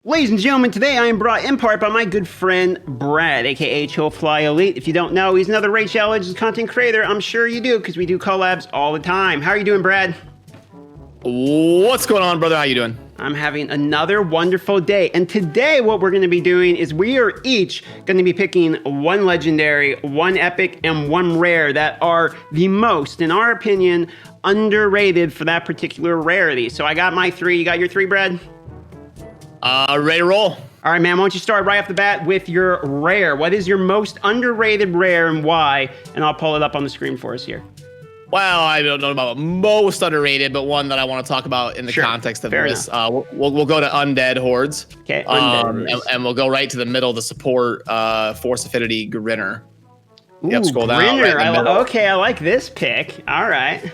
Ladies and gentlemen, today I am brought in part by my good friend Brad, aka Chill Fly Elite. If you don't know, he's another Raid Shadow Legends content creator. I'm sure you do, because we do collabs all the time. How are you doing, Brad? What's going on, brother? How you doing? I'm having another wonderful day. And today what we're going to be doing is we are each going to be picking one legendary, one epic, and one rare that are the most, in our opinion, underrated for that particular rarity. So I got my three. You got your three, Brad? Ready to roll. All right, man, why don't you start right off the bat with your rare. What is your most underrated rare and why? And I'll pull it up on the screen for us here. Well, I don't know about most underrated, but one that I want to talk about in the context of this. We'll go to Undead Hordes. Okay, Undead. And we'll go right to the middle to support Force Affinity Grinner. Ooh, Yep, scroll down. Grinner. Right in the middle. Okay, I like this pick. All right.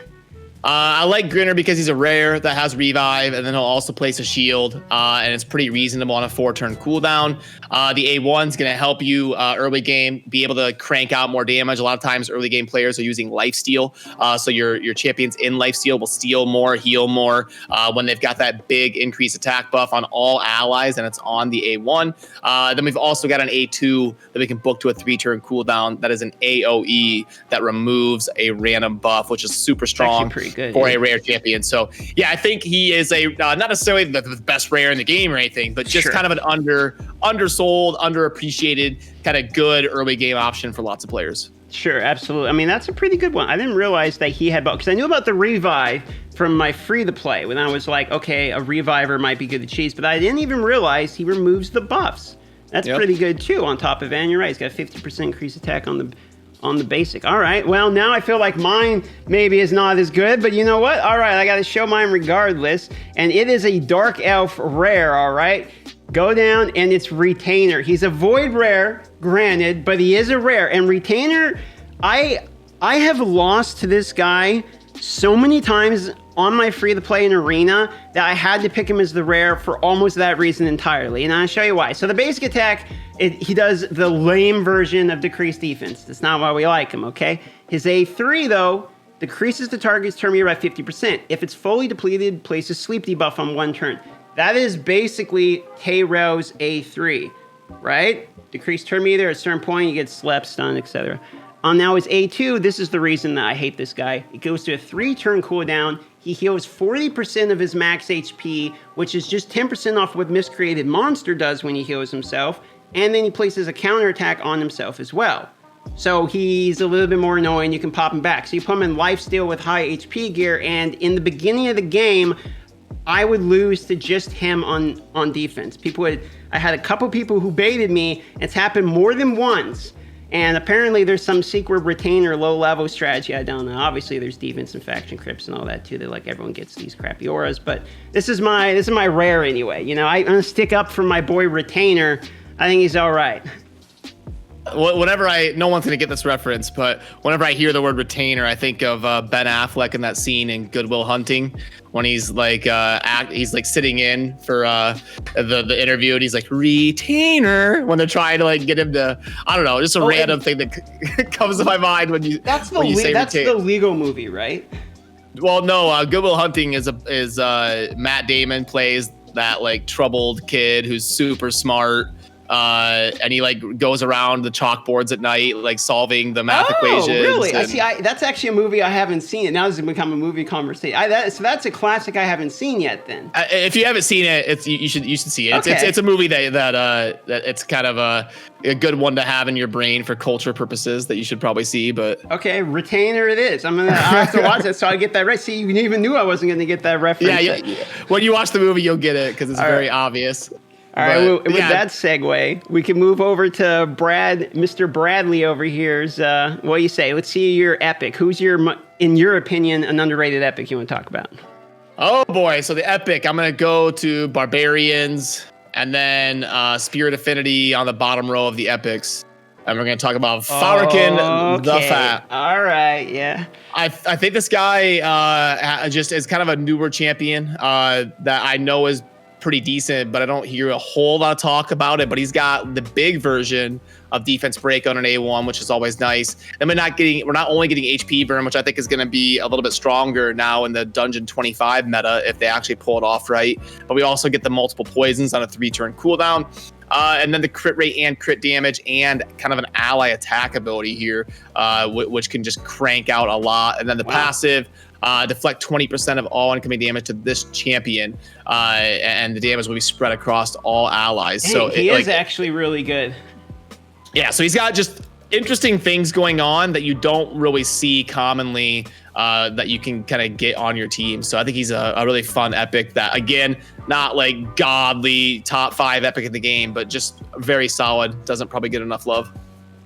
I like Grinner because he's a rare that has revive, and then he'll also place a shield, and it's pretty reasonable on a 4-turn cooldown. The A1's going to help you early game be able to crank out more damage. A lot of times early game players are using lifesteal, so your champions in lifesteal will steal more, heal more when they've got that big increased attack buff on all allies, and it's on the A1. Then we've also got an A2 that we can book to a 3-turn cooldown that is an AoE that removes a random buff, which is super strong. Good, for a rare champion. So yeah, I think he is a not necessarily the best rare in the game or anything, but just kind of an undersold, underappreciated, kind of good early game option for lots of players. Sure, absolutely. I mean, that's a pretty good one. I didn't realize that he had both, because I knew about the revive from my free to play when I was like, okay, a reviver might be good to cheese, but I didn't even realize he removes the buffs. That's pretty good too. On top of that, and you're right, he's got 50% increased attack on the basic. All right, well, now I feel like mine maybe is not as good, but you know what? All right, I got to show mine regardless, and it is a Dark Elf rare, all right? Go down, and it's Retainer. He's a void rare, granted, but he is a rare, and Retainer, I have lost to this guy so many times on my free-to-play in Arena that I had to pick him as the rare for almost that reason entirely, and I'll show you why. So the basic attack, he does the lame version of decreased defense. That's not why we like him, okay? His A3, though, decreases the target's turn meter by 50%. If it's fully depleted, places sleep debuff on 1 turn. That is basically Tayro's A3, right? Decreased turn meter at a certain point, you get slept, stunned, etc. Now his A2, this is the reason that I hate this guy. It goes to a 3-turn cooldown. He heals 40% of his max HP, which is just 10% off what Miscreated Monster does when he heals himself. And then he places a counterattack on himself as well. So he's a little bit more annoying. You can pop him back. So you put him in lifesteal with high HP gear, and in the beginning of the game, I would lose to just him on defense. I had a couple people who baited me. It's happened more than once. And apparently there's some secret retainer low-level strategy. I don't know. Obviously there's defense and faction crypts and all that too. That like everyone gets these crappy auras. But this is my rare anyway. You know, I'm gonna stick up for my boy Retainer. I think he's all right. Whenever no one's gonna get this reference, but whenever I hear the word Retainer, I think of Ben Affleck in that scene in Good Will Hunting when he's like he's like sitting in for the interview, and he's like Retainer when they're trying to like get him to, I don't know, just a random thing that comes to my mind when you say that's Retainer. The Lego movie, right? Well, no, Good Will Hunting is Matt Damon plays that like troubled kid who's super smart. And he like goes around the chalkboards at night, like solving the math equations. Oh, really? That's actually a movie I haven't seen. Now this has become a movie conversation. So that's a classic I haven't seen yet. Then, if you haven't seen it, you should see it. Okay. It's a movie that it's kind of a good one to have in your brain for culture purposes that you should probably see. But okay, Retainer it is. I have to watch it so I get that right. See, you even knew I wasn't going to get that reference. Yeah. When you watch the movie, you'll get it because it's very obvious. All right, well, with that segue, we can move over to Mr. Bradley over here's, what do you say? Let's see your epic. Who's in your opinion, an underrated epic you want to talk about? Oh boy, so the epic, I'm going to go to Barbarians and then Spirit Affinity on the bottom row of the epics. And we're going to talk about Farrakhan the Fat. All right, yeah. I think this guy just is kind of a newer champion that I know is pretty decent, but I don't hear a whole lot of talk about it. But he's got the big version of defense break on an A1, which is always nice. And we're not only getting HP burn, which I think is going to be a little bit stronger now in the Dungeon 25 meta if they actually pull it off right. But we also get the multiple poisons on a 3-turn cooldown. And then the crit rate and crit damage and kind of an ally attack ability here, which can just crank out a lot. And then the passive, deflect 20% of all incoming damage to this champion, and the damage will be spread across all allies. Hey, so he is actually really good. Yeah, so he's got just interesting things going on that you don't really see commonly, that you can kind of get on your team. So I think he's a really fun epic that, again, not like godly top 5 epic in the game, but just very solid. Doesn't probably get enough love.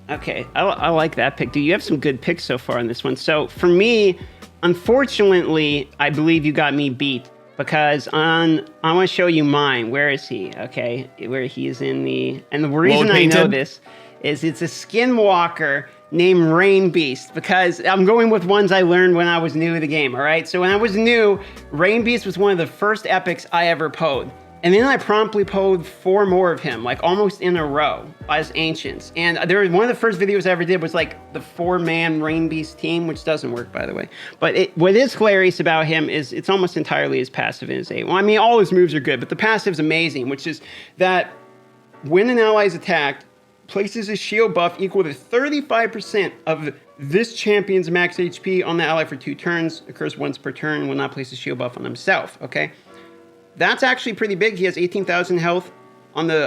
Okay, I like that pick. Do you have some good picks so far on this one? So for me, unfortunately, I believe you got me beat because I want to show you mine. Where is he? Okay, where he is in the, and the reason I know this is it's a skinwalker named Rainbeast, because I'm going with ones I learned when I was new to the game, all right? So when I was new, Rainbeast was one of the first epics I ever poed. And then I promptly poed 4 more of him, like almost in a row as ancients. And there was one of the first videos I ever did was like the 4-man Rainbeast team, which doesn't work, by the way. But what is hilarious about him is it's almost entirely his passive in his A. Well, I mean, all his moves are good, but the passive's amazing, which is that when an ally is attacked, places a shield buff equal to 35% of this champion's max HP on the ally for 2 turns, occurs once per turn, will not place a shield buff on himself, okay? That's actually pretty big. He has 18,000 health on the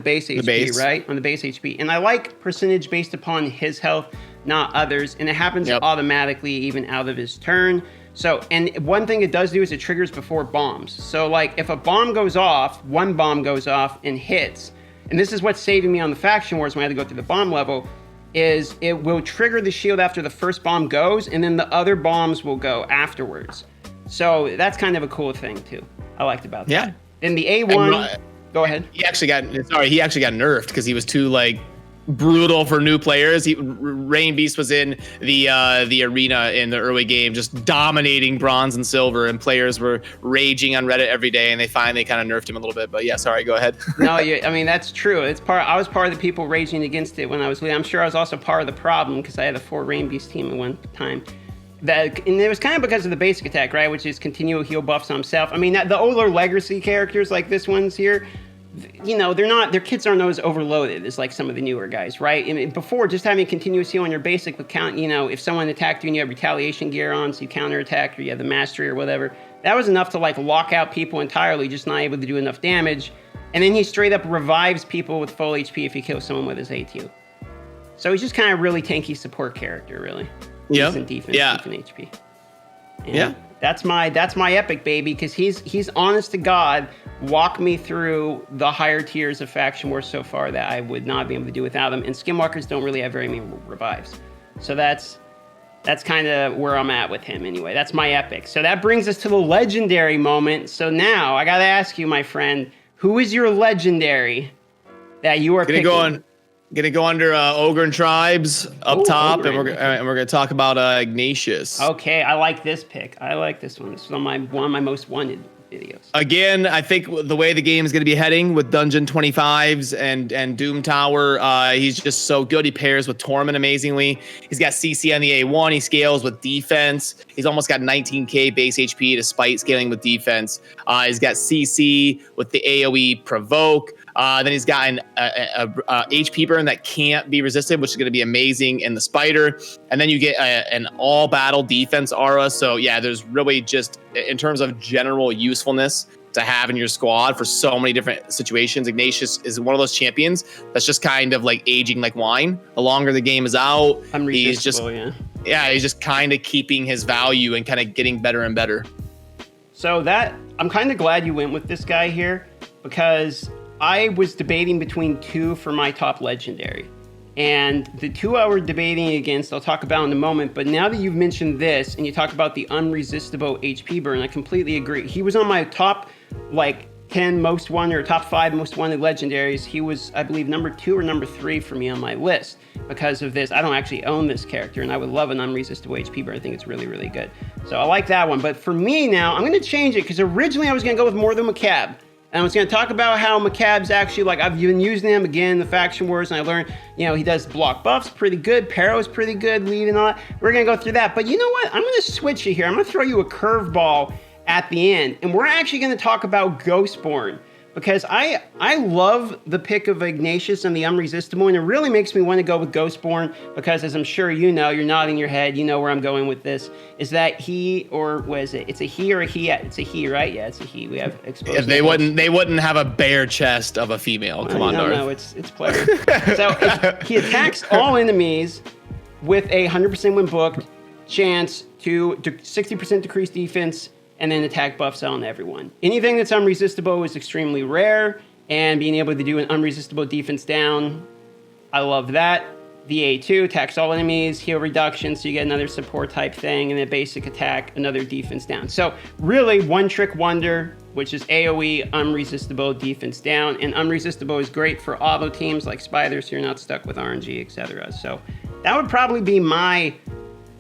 base HP, right? On the base HP. And I like percentage based upon his health, not others, and it happens automatically even out of his turn. So, and one thing it does do is it triggers before bombs. So like if a bomb goes off, one bomb goes off and hits, and this is what's saving me on the faction wars when I had to go through the bomb level, is it will trigger the shield after the first bomb goes, and then the other bombs will go afterwards. So that's kind of a cool thing too. I liked about that. Yeah. Then the A1, go ahead. He actually got nerfed because he was too like brutal for new players. Rainbeast was in the arena in the early game, just dominating bronze and silver, and players were raging on Reddit every day, and they finally kind of nerfed him a little bit. But yeah, sorry, go ahead. No, I mean that's true. I was part of the people raging against it when I was leading. I'm sure I was also part of the problem because I had a 4 Rainbeast team at one time. And it was kind of because of the basic attack, right? Which is continual heal buffs on himself. I mean, the older legacy characters like this one's here, you know, their kits aren't as overloaded as like some of the newer guys, right? I mean, before, just having continuous heal on your basic would count, you know, if someone attacked you and you have retaliation gear on, so you counterattack, or you have the mastery or whatever, that was enough to like lock out people entirely, just not able to do enough damage. And then he straight up revives people with full HP if he kills someone with his ATU. So he's just kind of really tanky support character, really. Yeah. Decent defense, decent HP. And yeah. That's my epic, baby, because he's honest to God, walk me through the higher tiers of faction wars so far that I would not be able to do without him. And skinwalkers don't really have very many revives. So that's kind of where I'm at with him anyway. That's my epic. So that brings us to the legendary moment. So now I got to ask you, my friend, who is your legendary that you are picking? Gonna go under Ogre and Tribes up top, and we're gonna talk about Ignatius. Okay, I like this pick. I like this one. This is one of my most wanted videos. Again, I think the way the game is going to be heading with Dungeon 25s and Doom Tower, he's just so good. He pairs with Torment amazingly. He's got CC on the A1. He scales with defense. He's almost got 19k base HP despite scaling with defense. He's got CC with the AoE Provoke. Then he's got an HP burn that can't be resisted, which is going to be amazing in the Spider. And then you get an all-battle defense aura. So yeah, there's really just, in terms of general usefulness to have in your squad for so many different situations, Ignatius is one of those champions that's just kind of like aging like wine. The longer the game is out, he's just kind of keeping his value and kind of getting better and better. So I'm kind of glad you went with this guy here, because I was debating between 2 for my top legendary. And the 2 I were debating against, I'll talk about in a moment. But now that you've mentioned this and you talk about the unresistible HP burn, I completely agree. He was on my top 10 most wanted, or top 5 most wanted legendaries. He was, I believe, number 2 or number 3 for me on my list. because of this. I don't actually own this character, and I would love an unresistible HP, but I think it's really, really good. So I like that one. But for me now, I'm going to change it, because originally I was going to go with more than Macab. And I was going to talk about how Macab's actually, like, I've been using him again in the Faction Wars, and I learned, you know, he does block buffs pretty good. Paro's pretty good, lead and all that. We're going to go through that. But you know what? I'm going to switch it here. I'm going to throw you a curveball at the end. And we're actually going to talk about Ghostborn, because I love the pick of Ignatius and the Unresistible, and it really makes me want to go with Ghostborn, because as I'm sure you know, you're nodding your head, you know where I'm going with this, is that he, or what is it? It's a he or a he? It's a he, right? Yeah, it's a he. We have exposed. Yeah, they wouldn't have a bare chest of a female. Come on, Darth. No, it's player. So he attacks all enemies with a 100% when booked chance to 60% decrease defense, and then attack buffs on everyone. Anything that's unresistible is extremely rare, and being able to do an unresistible defense down, I love that. The A2 attacks all enemies, heal reduction, so you get another support type thing, and then basic attack, another defense down. So really, one trick wonder, which is AoE, unresistible, defense down, and unresistible is great for auto teams like spiders, so you're not stuck with RNG, etc. So that would probably be my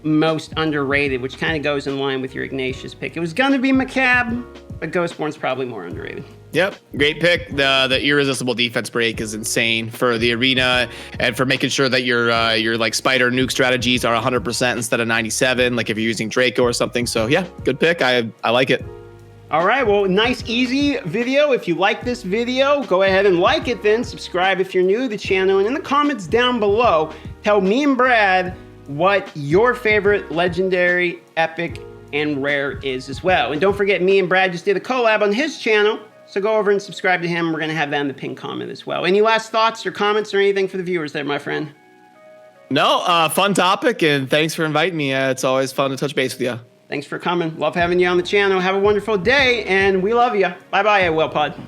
most underrated, which kind of goes in line with your Ignatius pick. It was going to be Macab, but Ghostborn's probably more underrated. Yep, great pick. The irresistible defense break is insane for the arena, and for making sure that your like spider nuke strategies are 100% instead of 97, like if you're using Draco or something. So yeah, good pick. I like it. All right, well, nice, easy video. If you like this video, go ahead and like it then. Subscribe if you're new to the channel. And in the comments down below, tell me and Brad what your favorite legendary, epic, and rare is as well. And don't forget, me and Brad just did a collab on his channel, so go over and subscribe to him. We're going to have that in the pinned comment as well. Any last thoughts or comments or anything for the viewers there, my friend? No, fun topic, and thanks for inviting me. It's always fun to touch base with you. Thanks for coming. Love having you on the channel. Have a wonderful day, and we love you. Bye-bye, Pod.